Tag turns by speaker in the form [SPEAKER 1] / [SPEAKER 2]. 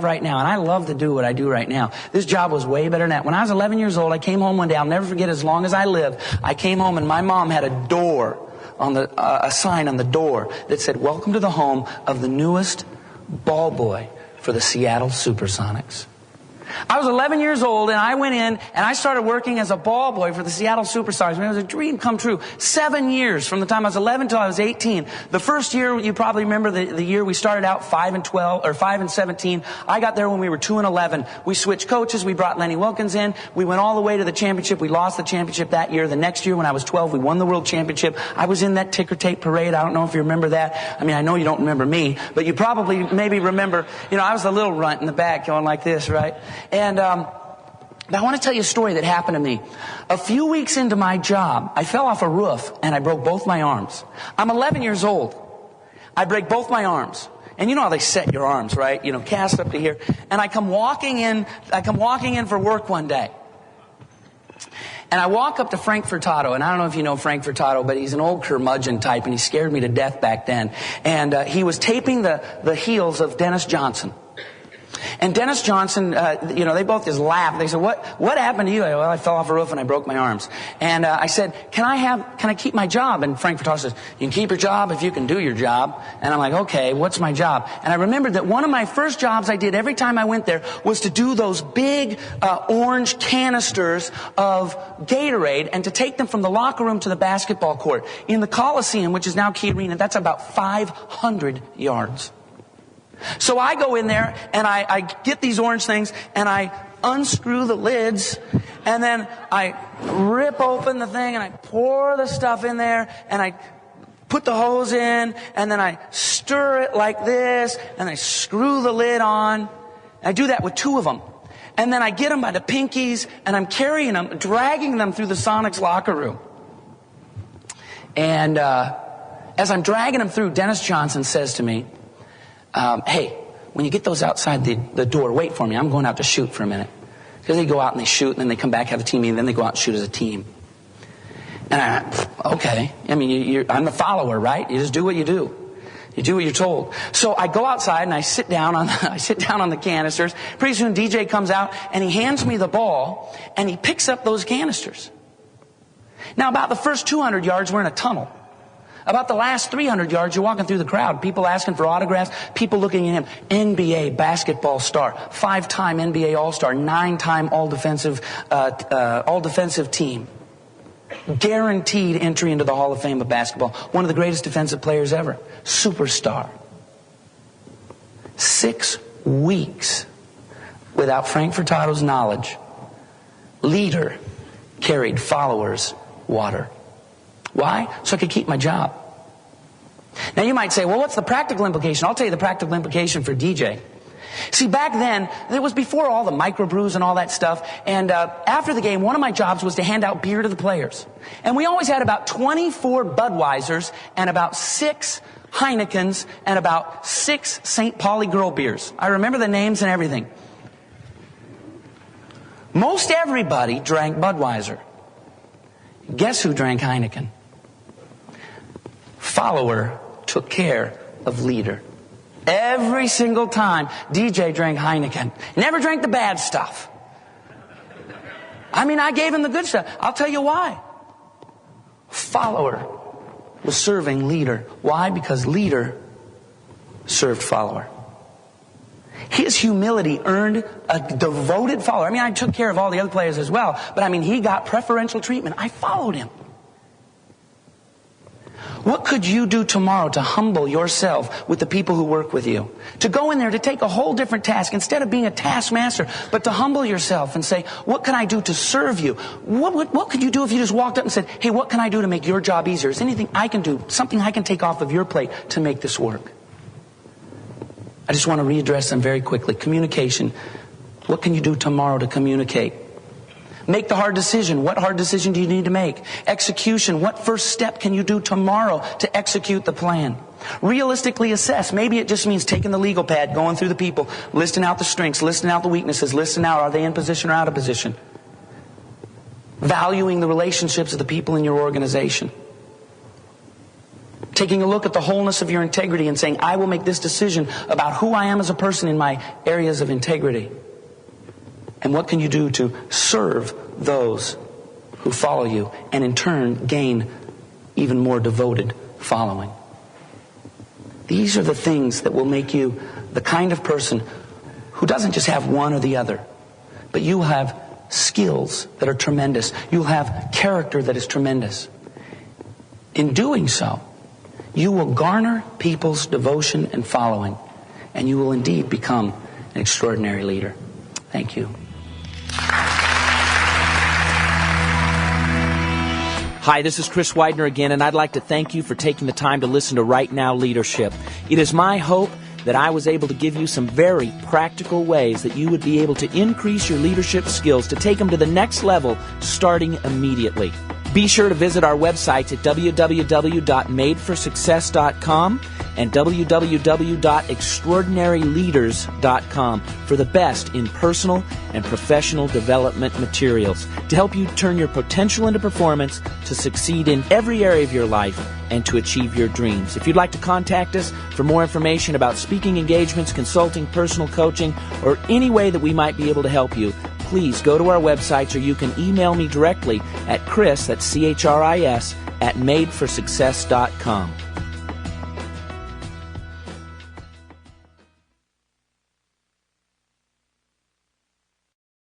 [SPEAKER 1] right now, and I love to do what I do right now. This job was way better than that. When I was 11 years old, I came home one day. I'll never forget as long as I live. I came home and my mom had a sign on the door that said, "Welcome to the home of the newest ball boy for the Seattle Supersonics." I was 11 years old, and I went in, and I started working as a ball boy for the Seattle Supersonics. It was a dream come true. 7 years, from the time I was 11 till I was 18. The first year, you probably remember the year we started out 5-12, or 5-17. I got there when we were 2-11. We switched coaches. We brought Lenny Wilkins in. We went all the way to the championship. We lost the championship that year. The next year, when I was 12, we won the world championship. I was in that ticker tape parade. I don't know if you remember that. I mean, I know you don't remember me, but you probably maybe remember, I was the little runt in the back going like this, right? And I want to tell you a story that happened to me. A few weeks into my job, I fell off a roof and I broke both my arms. I'm 11 years old. I break both my arms. And you know how they set your arms, right? Cast up to here. And I come walking in for work one day. And I walk up to Frank Furtado, and I don't know if you know Frank Furtado, but he's an old curmudgeon type, and he scared me to death back then. And he was taping the heels of Dennis Johnson. And Dennis Johnson, they both just laughed. They said, what happened to you? Well, I fell off a roof and I broke my arms. And I said, can I keep my job? And Frank Furtado says, you can keep your job if you can do your job. And I'm like, okay, what's my job? And I remembered that one of my first jobs I did every time I went there was to do those big orange canisters of Gatorade and to take them from the locker room to the basketball court. In the Coliseum, which is now Key Arena, that's about 500 yards. So I go in there and I get these orange things and I unscrew the lids and then I rip open the thing and I pour the stuff in there and I put the hose in and then I stir it like this and I screw the lid on. I do that with 2 of them. And then I get them by the pinkies and I'm carrying them, dragging them through the Sonics locker room. And as I'm dragging them through, Dennis Johnson says to me, hey, when you get those outside the door, wait for me. I'm going out to shoot for a minute. Because they go out and they shoot, and then they come back, have a team meeting, and then they go out and shoot as a team. And okay. I mean, I'm the follower, right? You just do what you do. You do what you're told. So I go outside and I sit down on the canisters. Pretty soon DJ comes out and he hands me the ball and he picks up those canisters. Now about the first 200 yards, we're in a tunnel. About the last 300 yards, you're walking through the crowd. People asking for autographs. People looking at him. NBA basketball star. 5-time NBA All-Star. 9-time all-defensive team. Guaranteed entry into the Hall of Fame of basketball. One of the greatest defensive players ever. Superstar. 6 weeks without Frank Furtado's knowledge. Leader carried followers water. Why? So I could keep my job. Now you might say, well, what's the practical implication? I'll tell you the practical implication for DJ. See, back then, it was before all the microbrews and all that stuff, and after the game, one of my jobs was to hand out beer to the players. And we always had about 24 Budweisers and about 6 Heinekens and about 6 St. Pauli Girl beers. I remember the names and everything. Most everybody drank Budweiser. Guess who drank Heineken? Follower took care of leader. Every single time DJ drank Heineken. Never drank the bad stuff. I mean, I gave him the good stuff. I'll tell you why. Follower was serving leader. Why? Because leader served follower. His humility earned a devoted follower. I mean, I took care of all the other players as well, but I mean, he got preferential treatment. I followed him. What could you do tomorrow to humble yourself with the people who work with you? To go in there to take a whole different task instead of being a taskmaster, but to humble yourself and say, what can I do to serve you? What could you do if you just walked up and said, hey, what can I do to make your job easier? Is there anything I can do, something I can take off of your plate to make this work? I just want to readdress them very quickly. Communication. What can you do tomorrow to communicate? Make the hard decision. What hard decision do you need to make? Execution. What first step can you do tomorrow to execute the plan? Realistically assess. Maybe it just means taking the legal pad, going through the people, listing out the strengths, listing out the weaknesses, listing out are they in position or out of position. Valuing the relationships of the people in your organization. taking a look at the wholeness of your integrity and saying, I will make this decision about who I am as a person in my areas of integrity. And what can you do to serve those who follow you and in turn gain even more devoted following? These are the things that will make you the kind of person who doesn't just have one or the other, but you have skills that are tremendous. You'll have character that is tremendous. In doing so, you will garner people's devotion and following, and you will indeed become an extraordinary leader. Thank you.
[SPEAKER 2] Hi, this is Chris Widener again, and I'd like to thank you for taking the time to listen to Right Now Leadership. It is my hope that I was able to give you some very practical ways that you would be able to increase your leadership skills to take them to the next level starting immediately. Be sure to visit our websites at www.madeforsuccess.com and www.extraordinaryleaders.com for the best in personal and professional development materials to help you turn your potential into performance, to succeed in every area of your life, and to achieve your dreams. If you'd like to contact us for more information about speaking engagements, consulting, personal coaching, or any way that we might be able to help you, please go to our websites, or you can email me directly at Chris, that's CHRIS, at madeforsuccess.com.